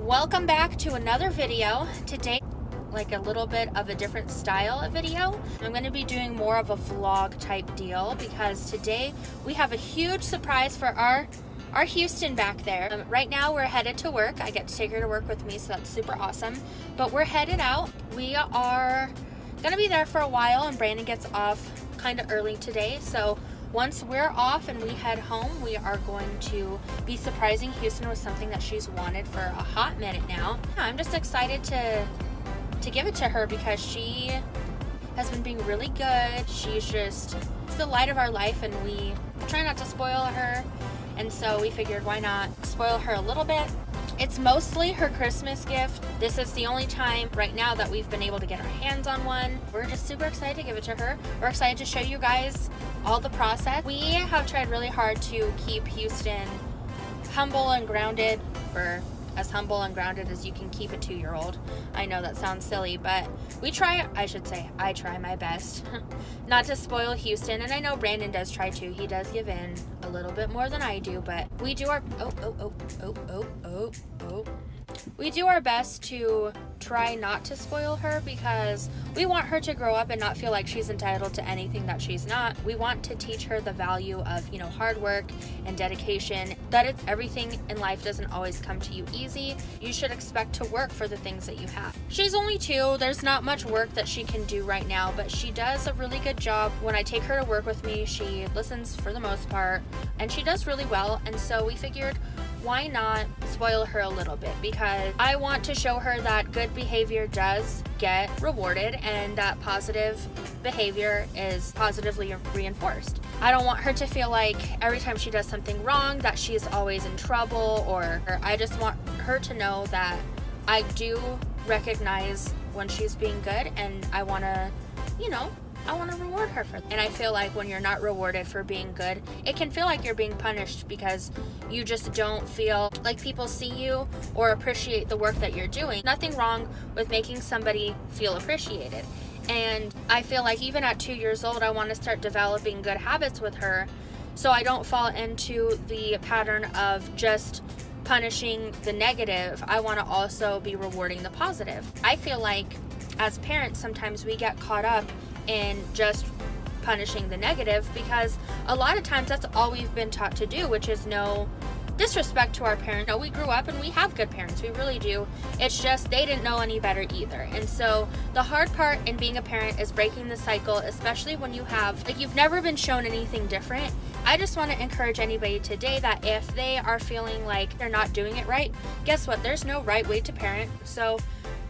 Welcome back to another video. Today, like a little bit of a different style of video. I'm going to be doing more of a vlog type deal because today we have a huge surprise for our Houston back there. Right now we're headed to work. I get to take her to work with me, so that's super awesome. But we're headed out. We are going to be there for a while, and Brandon gets off kind of early today. So once we're off and we head home, we are going to be surprising Houston with something that she's wanted for a hot minute now. I'm just excited to give it to her because she has been being really good. She's just the light of our life, and we try not to spoil her. And so we figured, why not spoil her a little bit? It's mostly her Christmas gift. This is the only time right now that we've been able to get our hands on one. We're just super excited to give it to her. We're excited to show you guys all the process. We have tried really hard to keep Houston humble and grounded, for as humble and grounded as you can keep a 2-year-old. I know that sounds silly, but I try my best not to spoil Houston, and I know Brandon does try to. He does give in a little bit more than I do, but we do our we do our best to try not to spoil her because we want her to grow up and not feel like she's entitled to anything that she's not. We want to teach her the value of, hard work and dedication, that it's everything in life doesn't always come to you easy. You should expect to work for the things that you have. She's only 2. There's not much work that she can do right now, but she does a really good job. When I take her to work with me, she listens for the most part, and she does really well. And so we figured, why not spoil her a little bit? Because I want to show her that good behavior does get rewarded and that positive behavior is positively reinforced. I don't want her to feel like every time she does something wrong that she's always in trouble, or I just want her to know that I do recognize when she's being good, and I want to, I want to reward her for that. And I feel like when you're not rewarded for being good, it can feel like you're being punished because you just don't feel like people see you or appreciate the work that you're doing. Nothing wrong with making somebody feel appreciated. And I feel like even at 2 years old, I want to start developing good habits with her so I don't fall into the pattern of just punishing the negative. I want to also be rewarding the positive. I feel like as parents, sometimes we get caught up in just punishing the negative because a lot of times that's all we've been taught to do, which is no disrespect to our parents. No, we grew up and we have good parents. We really do. It's just they didn't know any better either. And so the hard part in being a parent is breaking the cycle, especially when you've never been shown anything different. I just want to encourage anybody today that if they are feeling like they're not doing it right, guess what? There's no right way to parent. So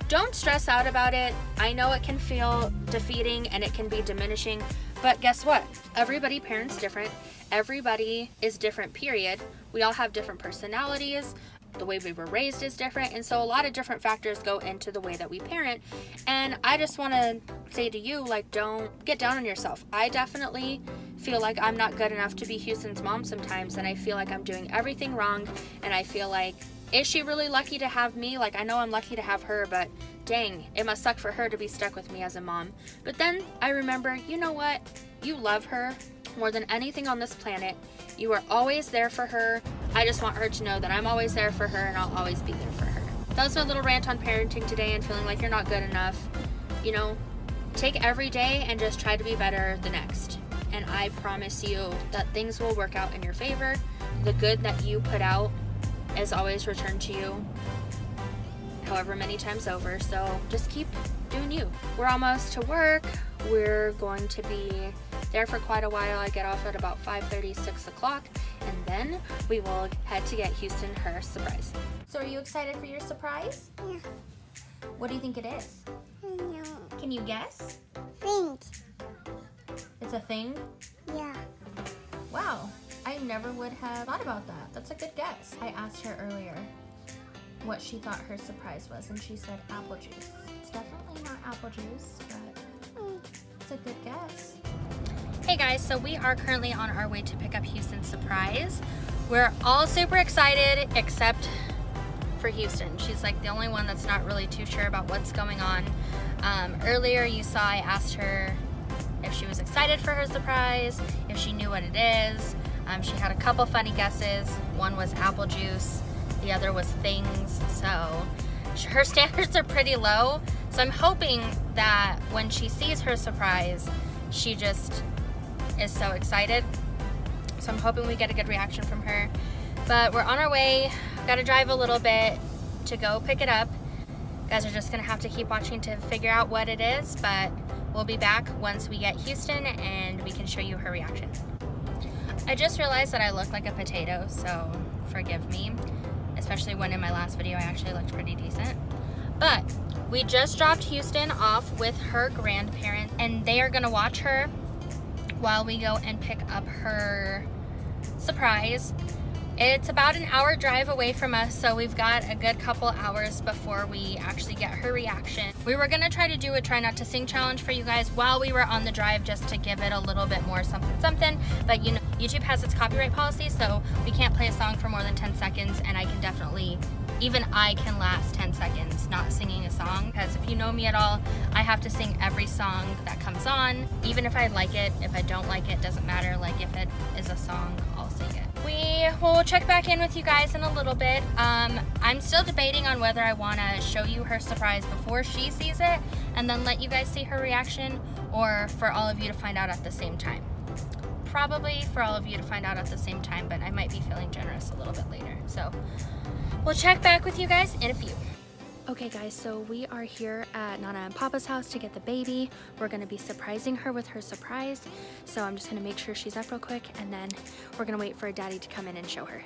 don't stress out about it. I know it can feel defeating and it can be diminishing, but guess what? Everybody parents different. Everybody is different, period. We all have different personalities. The way we were raised is different, and so a lot of different factors go into the way that we parent. And I just want to say to you, don't get down on yourself. I definitely feel like I'm not good enough to be Houston's mom sometimes, and I feel like I'm doing everything wrong, and I feel like, is she really lucky to have me? I know I'm lucky to have her, but dang, it must suck for her to be stuck with me as a mom. But then I remember, you know what? You love her more than anything on this planet. You are always there for her. I just want her to know that I'm always there for her, and I'll always be there for her. That was my little rant on parenting today and feeling like you're not good enough. Take every day and just try to be better the next. And I promise you that things will work out in your favor. The good that you put out is always returned to you however many times over. So just keep doing you. We're almost to work. We're going to be there for quite a while. I get off at about 5:30, 6 o'clock, and then we will head to get Houston her surprise. So are you excited for your surprise? Yeah. What do you think it is? No. Can you guess? Think. It's a thing? Yeah. Wow, I never would have thought about that. That's a good guess. I asked her earlier what she thought her surprise was, and she said apple juice. It's definitely not apple juice, but it's a good guess. Hey guys, so we are currently on our way to pick up Houston's surprise. We're all super excited except for Houston. She's like the only one that's not really too sure about what's going on. Earlier you saw I asked her if she was excited for her surprise, if she knew what it is. She had a couple funny guesses. One was apple juice. the other was things. So her standards are pretty low. So I'm hoping that when she sees her surprise, she just is so excited. So I'm hoping we get a good reaction from her. But we're on our way. Gotta drive a little bit to go pick it up. You guys are just gonna have to keep watching to figure out what it is, but we'll be back once we get Houston and we can show you her reaction. I just realized that I look like a potato, so forgive me, especially when in my last video I actually looked pretty decent. But we just dropped Houston off with her grandparents, and they are gonna watch her while we go and pick up her surprise. It's about an hour drive away from us, so we've got a good couple hours before we actually get her reaction. We were gonna try to do a try not to sing challenge for you guys while we were on the drive, just to give it a little bit more something, but you know, YouTube has its copyright policy, so we can't play a song for more than 10 seconds, and I can definitely, even I can last 10 seconds not singing a song, because if you know me at all, I have to sing every song that comes on, even if I like it. If I don't like it, doesn't matter. Like, if it is a song, I'll sing it. We will check back in with you guys in a little bit. I'm still debating on whether I want to show you her surprise before she sees it and then let you guys see her reaction, or for all of you to find out at the same time. Probably for all of you to find out at the same time, but I might be feeling generous a little bit later. So we'll check back with you guys in a few. Okay guys, so we are here at Nana and Papa's house to get the baby. We're gonna be surprising her with her surprise. So I'm just gonna make sure she's up real quick, and then we're gonna wait for Daddy to come in and show her.